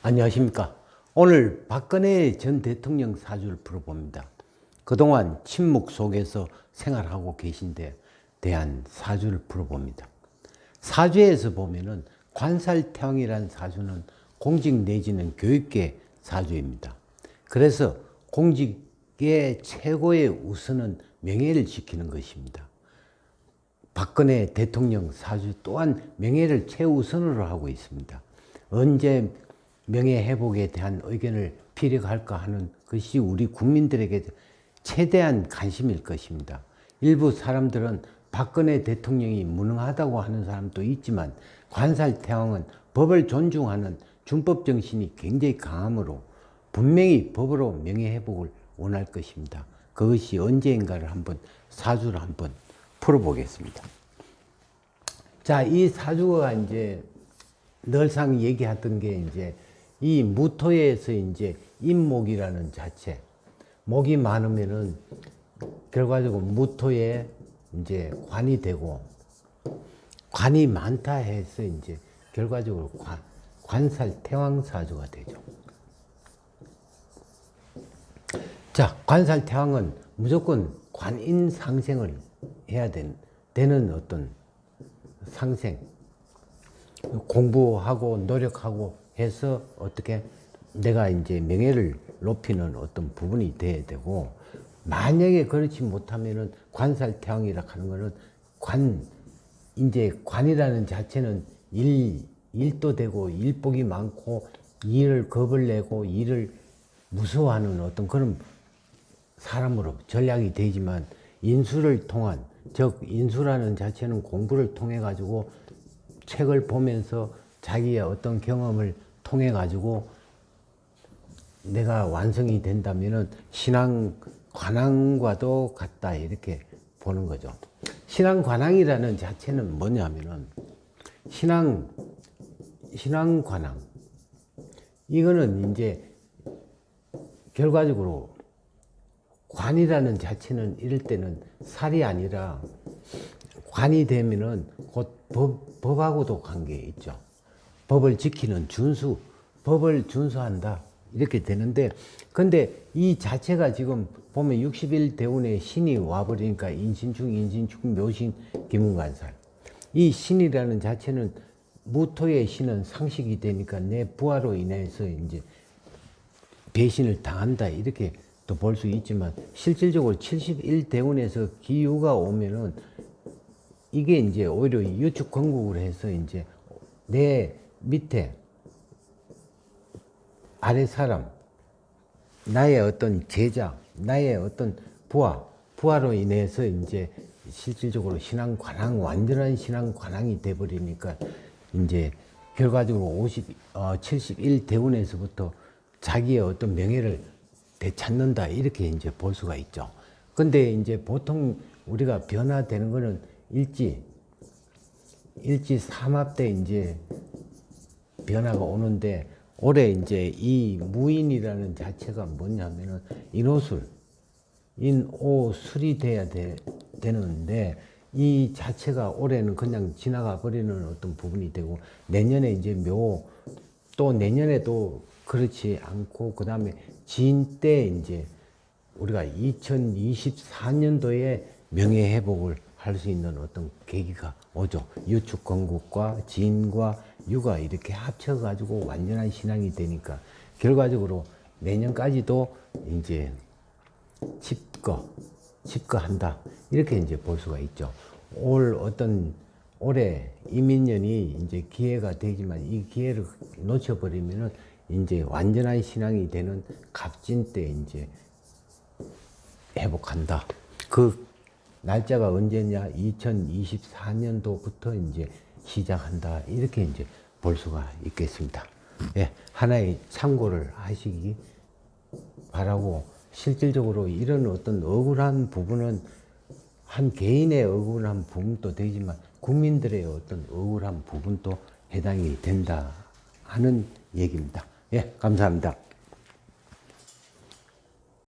안녕하십니까. 오늘 박근혜 전 대통령 사주를 풀어봅니다. 그동안 침묵 속에서 생활하고 계신 데 대한 사주를 풀어봅니다. 사주에서 보면은 관살태왕이라는 사주는 공직 내지는 교육계 사주입니다. 그래서 공직의 최고의 우선은 명예를 지키는 것입니다. 박근혜 대통령 사주 또한 명예를 최우선으로 하고 있습니다. 언제 명예 회복에 대한 의견을 피력할까 하는 것이 우리 국민들에게 최대한 관심일 것입니다. 일부 사람들은 박근혜 대통령이 무능하다고 하는 사람도 있지만 관살태왕은 법을 존중하는 준법 정신이 굉장히 강하므로 분명히 법으로 명예 회복을 원할 것입니다. 그것이 언제인가를 한번 사주를 한번 풀어보겠습니다. 자, 이 사주가 이제 늘상 얘기하던 게 이제 이 무토에서 이제 임목이라는 자체, 목이 많으면은 결과적으로 무토에 이제 관이 되고, 관이 많다 해서 이제 결과적으로 관살태왕사주가 되죠. 자, 관살태왕은 무조건 관인상생을 해야 되는 어떤 상생, 공부하고 노력하고 해서 어떻게 내가 이제 명예를 높이는 어떤 부분이 돼야 되고, 만약에 그렇지 못하면은 관살태왕이라 하는 거는 이제 관이라는 자체는 일도 되고 일복이 많고 일을 겁을 내고 일을 무서워하는 어떤 그런 사람으로 전략이 되지만, 인수를 통한, 즉 인수라는 자체는 공부를 통해 가지고 책을 보면서 자기의 어떤 경험을 통해 가지고 내가 완성이 된다면은 신앙 관항과도 같다, 이렇게 보는 거죠. 신앙 관항이라는 자체는 뭐냐면은 신앙 관항, 이거는 이제 결과적으로 관이라는 자체는 이럴 때는 살이 아니라 관이 되면은 곧 법하고도 관계 있죠. 법을 지키는 준수, 법을 준수한다, 이렇게 되는데, 근데 이 자체가 지금 보면 61대운에 신이 와버리니까 인신축, 묘신, 기문관살. 이 신이라는 자체는 무토의 신은 상식이 되니까 내 부하로 인해서 이제 배신을 당한다, 이렇게 또 볼 수 있지만, 실질적으로 71대운에서 기유가 오면은 이게 이제 오히려 유축 건국을 해서 이제 내 밑에 아래 사람, 나의 어떤 제자, 나의 어떤 부하로 인해서 이제 실질적으로 신앙 관항, 완전한 신앙 관항이 돼버리니까 이제 결과적으로 71대운에서부터 자기의 어떤 명예를 되찾는다, 이렇게 이제 볼 수가 있죠. 근데 이제 보통 우리가 변화되는 거는 일지 삼합 때 이제 변화가 오는데, 올해 이제 이 무인이라는 자체가 뭐냐면은 인오술이 돼야 되는데, 이 자체가 올해는 그냥 지나가 버리는 어떤 부분이 되고, 내년에 이제 또 내년에도 그렇지 않고, 그 다음에 진 때 이제 우리가 2024년도에 명예회복을 할 수 있는 어떤 계기가 오죠. 유축 건국과 진과 유가 이렇게 합쳐가지고 완전한 신앙이 되니까 결과적으로 내년까지도 이제 집거한다, 이렇게 이제 볼 수가 있죠. 올해 이민년이 이제 기회가 되지만, 이 기회를 놓쳐버리면은 이제 완전한 신앙이 되는 갑진 때 이제 회복한다. 그 날짜가 언제냐? 2024년도부터 이제 시작한다, 이렇게 이제 볼 수가 있겠습니다. 예, 하나의 참고를 하시기 바라고, 실질적으로 이런 어떤 억울한 부분은 한 개인의 억울한 부분도 되지만 국민들의 어떤 억울한 부분도 해당이 된다 하는 얘기입니다. 예, 감사합니다.